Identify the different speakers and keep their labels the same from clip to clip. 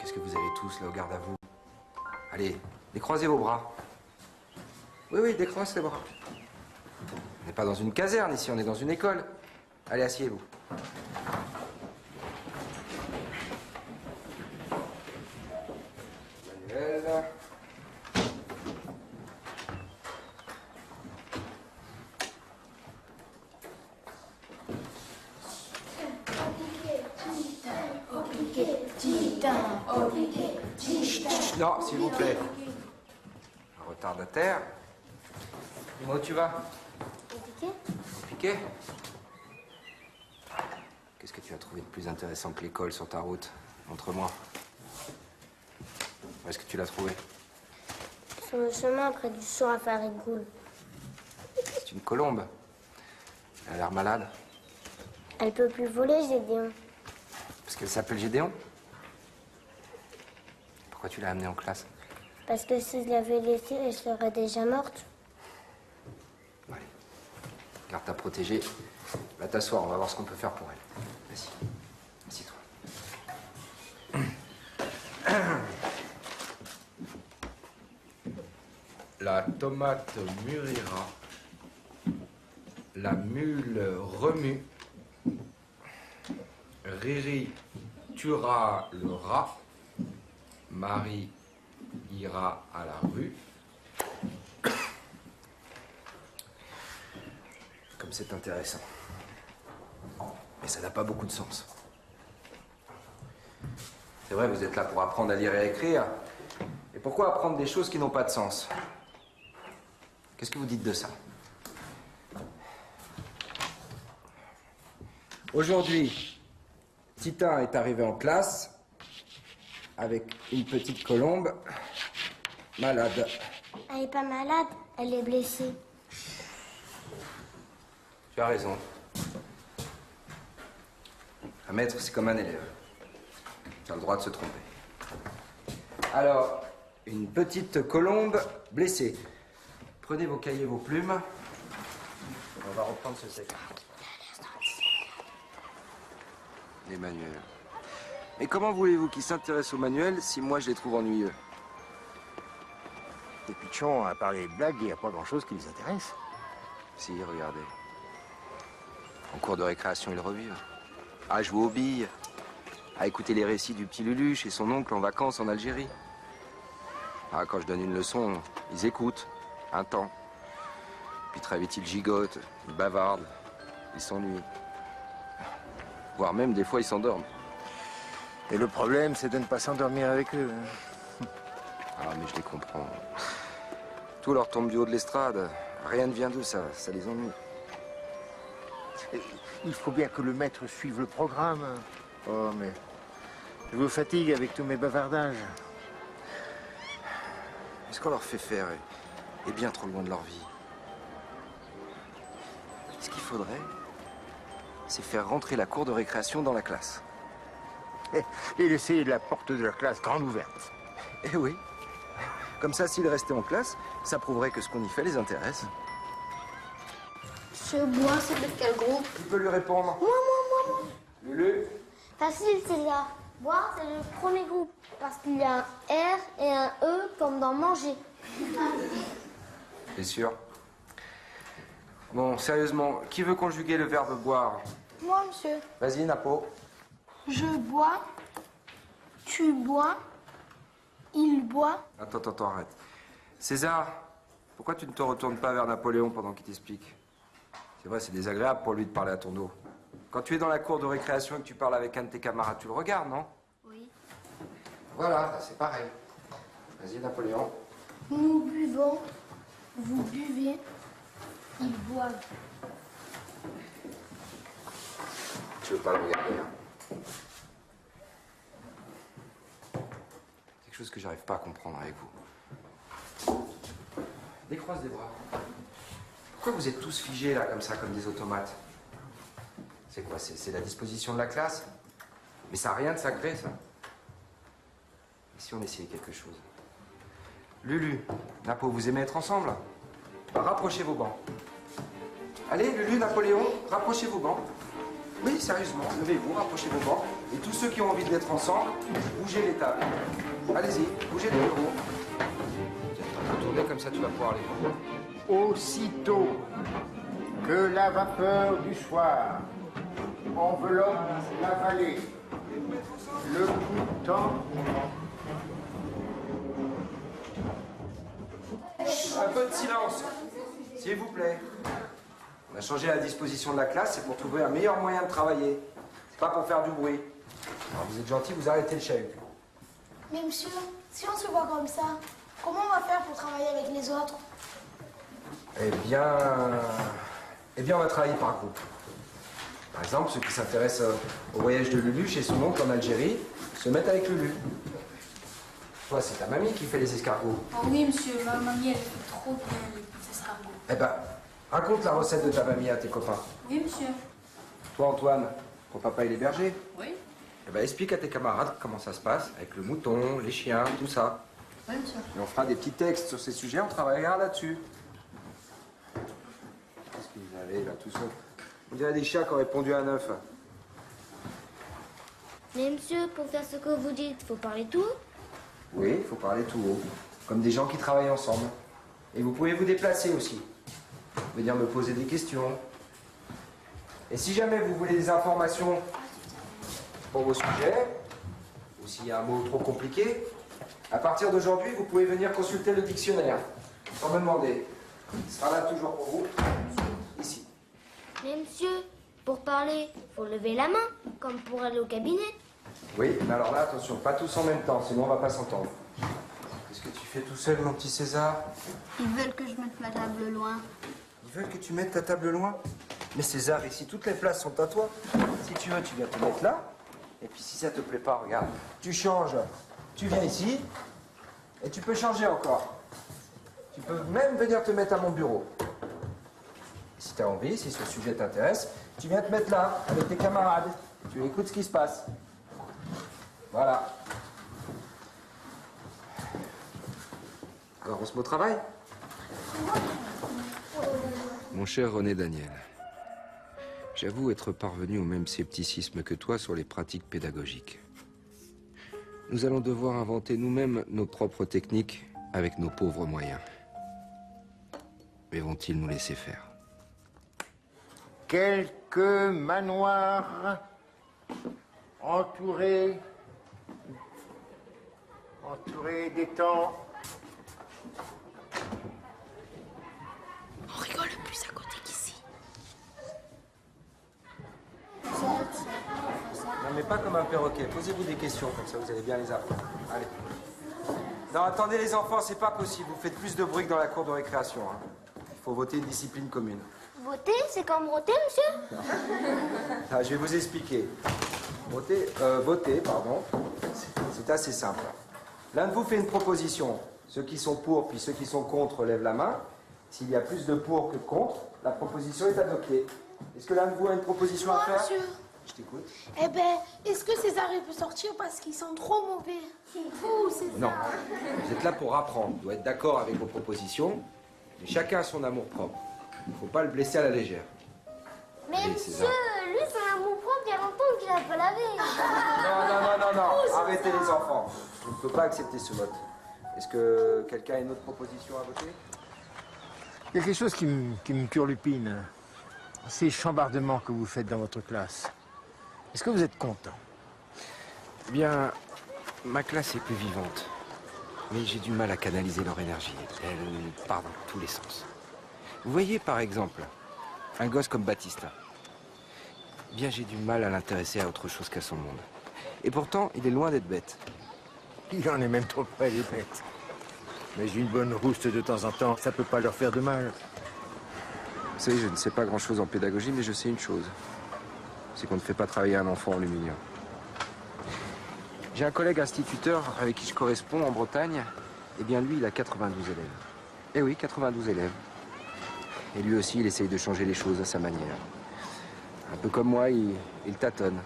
Speaker 1: Qu'est-ce que vous avez tous là au garde à vous? Allez, décroisez vos bras. Oui, oui, décroise les bras. On n'est pas dans une caserne ici, on est dans une école. Allez, asseyez-vous. Manuel. Non, s'il vous plaît. Un retardataire. Dis-moi où tu vas?
Speaker 2: Au piquet.
Speaker 1: Au piquet? Qu'est-ce que tu as trouvé de plus intéressant que l'école sur ta route? Montre-moi. Où est-ce que tu l'as trouvé?
Speaker 2: Sur le chemin, près du champ à Farigoul.
Speaker 1: C'est une colombe. Elle a l'air malade.
Speaker 2: Elle peut plus voler, Gédéon.
Speaker 1: Parce qu'elle s'appelle Gédéon? Pourquoi tu l'as amenée en classe?
Speaker 2: Parce que si je l'avais laissée, elle serait déjà morte.
Speaker 1: Bon, allez, garde ta protégée. Va t'asseoir, on va voir ce qu'on peut faire pour elle. Vas-y, assieds-toi. La tomate mûrira, la mule remue, Riri tuera le rat, Marie ira à la rue. Comme c'est intéressant. Mais ça n'a pas beaucoup de sens. C'est vrai, vous êtes là pour apprendre à lire et à écrire. Et pourquoi apprendre des choses qui n'ont pas de sens? Qu'est-ce que vous dites de ça? Aujourd'hui, Titin est arrivé en classe avec une petite colombe malade.
Speaker 2: Elle est pas malade, elle est blessée.
Speaker 1: Tu as raison. Un maître, c'est comme un élève. Tu as le droit de se tromper. Alors, une petite colombe blessée. Prenez vos cahiers, vos plumes. On va reprendre ce texte. Les manuels. Mais comment voulez-vous qu'ils s'intéressent aux manuels si moi je les trouve ennuyeux?
Speaker 3: Les pichons, à part les blagues, il n'y a pas grand-chose qui les intéresse.
Speaker 1: Si, regardez. En cours de récréation, ils revivent. À jouer aux billes. À écouter les récits du petit Lulu chez son oncle en vacances en Algérie. Ah, quand je donne une leçon, ils écoutent. Un temps. Puis très vite, ils gigotent, ils bavardent, ils s'ennuient. Voire même, des fois, ils s'endorment.
Speaker 3: Et le problème, c'est de ne pas s'endormir avec eux.
Speaker 1: Ah, mais je les comprends. Tout leur tombe du haut de l'estrade. Rien ne vient d'eux, ça les ennuie.
Speaker 3: Et il faut bien que le maître suive le programme. Oh, mais je vous fatigue avec tous mes bavardages.
Speaker 1: Mais ce qu'on leur fait faire est bien trop loin de leur vie. Ce qu'il faudrait, c'est faire rentrer la cour de récréation dans la classe.
Speaker 3: Et laisser la porte de la classe grande ouverte.
Speaker 1: Eh oui. Comme ça, s'ils restaient en classe, ça prouverait que ce qu'on y fait les intéresse.
Speaker 2: Ce bois, c'est de quel groupe?
Speaker 1: Tu peux lui répondre.
Speaker 2: Moi.
Speaker 1: Lulu.
Speaker 2: Facile, César. Bois, c'est le premier groupe. Parce qu'il y a un R et un E comme dans manger.
Speaker 1: T'es sûr? Bon, sérieusement, qui veut conjuguer le verbe boire?
Speaker 2: Moi, monsieur.
Speaker 1: Vas-y, Napo.
Speaker 2: Je bois. Tu bois. Il boit.
Speaker 1: Attends, arrête. César, pourquoi tu ne te retournes pas vers Napoléon pendant qu'il t'explique? C'est vrai, c'est désagréable pour lui de parler à ton dos. Quand tu es dans la cour de récréation et que tu parles avec un de tes camarades, tu le regardes, non?
Speaker 2: Oui.
Speaker 1: Voilà, c'est pareil. Vas-y, Napoléon.
Speaker 2: Nous buvons. Vous buvez. Ils boivent.
Speaker 1: Tu veux pas le regarder, hein? Quelque chose que j'arrive pas à comprendre avec vous. Décroise des bras. Pourquoi vous êtes tous figés là comme ça, comme des automates? C'est quoi? C'est la disposition de la classe? Mais ça n'a rien de sacré, ça. Et si on essayait quelque chose? Lulu, Napo, vous aimez être ensemble? Bah, rapprochez vos bancs. Allez, Lulu, Napoléon, rapprochez vos bancs. Oui, sérieusement, levez-vous, rapprochez vos bancs. Et tous ceux qui ont envie d'être ensemble, bougez les tables. Allez-y, bougez les bureaux. Tournez comme ça, tu vas pouvoir aller.
Speaker 3: Aussitôt que la vapeur du soir enveloppe la vallée, le coup de temps.
Speaker 1: Un peu de silence, s'il vous plaît. On a changé la disposition de la classe, c'est pour trouver un meilleur moyen de travailler. C'est pas pour faire du bruit. Alors vous êtes gentil, vous arrêtez le chahut.
Speaker 2: Mais monsieur, si on se voit comme ça, comment on va faire pour travailler avec les autres?
Speaker 1: Eh bien, on va travailler par groupe. Par exemple, ceux qui s'intéressent au voyage de Lulu chez son oncle en Algérie se mettent avec Lulu. Toi, c'est ta mamie qui fait les escargots.
Speaker 4: Oh oui, monsieur, ma mamie, elle fait trop bien les petits escargots.
Speaker 1: Eh ben, raconte la recette de ta mamie à tes copains.
Speaker 4: Oui, monsieur.
Speaker 1: Toi, Antoine, ton papa, il est berger.
Speaker 4: Oui.
Speaker 1: Eh ben, explique à tes camarades comment ça se passe avec le mouton, les chiens, tout ça.
Speaker 4: Oui, monsieur.
Speaker 1: Et on fera des petits textes sur ces sujets, on travaillera là-dessus. Qu'est-ce que vous avez là, tout ça? On dirait des chats qui ont répondu à un œuf.
Speaker 2: Mais monsieur, pour faire ce que vous dites, faut parler tout.
Speaker 1: Oui, il faut parler tout haut, comme des gens qui travaillent ensemble. Et vous pouvez vous déplacer aussi. Venir me poser des questions. Et si jamais vous voulez des informations pour vos sujets, ou s'il y a un mot trop compliqué, à partir d'aujourd'hui, vous pouvez venir consulter le dictionnaire, sans me demander. Il sera là toujours pour vous, ici.
Speaker 2: Mais monsieur, pour parler, faut lever la main, comme pour aller au cabinet.
Speaker 1: Oui, mais alors là, attention, pas tous en même temps, sinon on va pas s'entendre. Qu'est-ce que tu fais tout seul, mon petit César?
Speaker 4: Ils veulent que je mette ma table loin.
Speaker 1: Ils veulent que tu mettes ta table loin? Mais César, ici, toutes les places sont à toi. Si tu veux, tu viens te mettre là. Et puis si ça te plaît pas, regarde, tu changes. Tu viens ici, et tu peux changer encore. Tu peux même venir te mettre à mon bureau. Et si tu as envie, si ce sujet t'intéresse, tu viens te mettre là, avec tes camarades. Tu écoutes ce qui se passe. Voilà. Alors, on se met au travail? Mon cher René Daniel, j'avoue être parvenu au même scepticisme que toi sur les pratiques pédagogiques. Nous allons devoir inventer nous-mêmes nos propres techniques avec nos pauvres moyens. Mais vont-ils nous laisser faire?
Speaker 3: Quelques manoirs entourés d'étangs.
Speaker 4: On rigole plus à côté qu'ici.
Speaker 1: Non, mais pas comme un perroquet. Posez-vous des questions, comme ça vous allez bien les apprendre. Allez. Non, attendez les enfants, c'est pas possible. Vous faites plus de bruit que dans la cour de récréation. Hein. Il faut voter une discipline commune.
Speaker 2: Voter, c'est comme voter, monsieur?
Speaker 1: Ah, je vais vous expliquer. Voter, pardon, c'est assez simple. L'un de vous fait une proposition. Ceux qui sont pour, puis ceux qui sont contre lèvent la main. S'il y a plus de pour que de contre, la proposition est adoptée. Est-ce que l'un de vous a une proposition à faire?
Speaker 5: Monsieur.
Speaker 1: Je t'écoute.
Speaker 5: Eh ben, est-ce que César il peut sortir parce qu'ils sont trop mauvais? C'est fou, César.
Speaker 1: Non. Vous êtes là pour apprendre. Vous doit être d'accord avec vos propositions. Mais chacun a son amour-propre. Il ne faut pas le blesser à la légère.
Speaker 2: Mais
Speaker 1: Allez,
Speaker 2: monsieur,
Speaker 1: César.
Speaker 2: lui, c'est un mot propre, il y a longtemps qu'il a pas lavé.
Speaker 1: Non. Arrêtez les enfants. Je ne peux pas accepter ce vote. Est-ce que quelqu'un a une autre proposition à voter?
Speaker 3: Il y a quelque chose qui me turlupine. Ces chambardements que vous faites dans votre classe. Est-ce que vous êtes content?
Speaker 1: Eh bien, ma classe est plus vivante. Mais j'ai du mal à canaliser leur énergie. Elle part dans tous les sens. Vous voyez, par exemple, un gosse comme Baptiste. Eh bien, j'ai du mal à l'intéresser à autre chose qu'à son monde. Et pourtant, il est loin d'être bête.
Speaker 3: Il en est même trop près, les bêtes. Mais une bonne rouste de temps en temps, ça peut pas leur faire de mal.
Speaker 1: Vous savez, je ne sais pas grand-chose en pédagogie, mais je sais une chose. C'est qu'on ne fait pas travailler un enfant en lumineux. J'ai un collègue instituteur avec qui je corresponds en Bretagne. Eh bien, lui, il a 92 élèves. Eh oui, 92 élèves. Et lui aussi, il essaye de changer les choses à sa manière. Un peu comme moi, il tâtonne.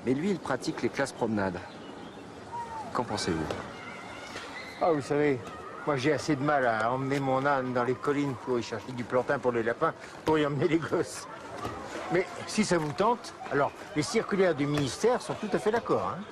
Speaker 1: Mais lui, il pratique les classes promenades. Qu'en pensez-vous?
Speaker 3: Ah, vous savez, moi j'ai assez de mal à emmener mon âne dans les collines pour y chercher du plantain pour les lapins, pour y emmener les gosses. Mais si ça vous tente, alors les circulaires du ministère sont tout à fait d'accord. Hein.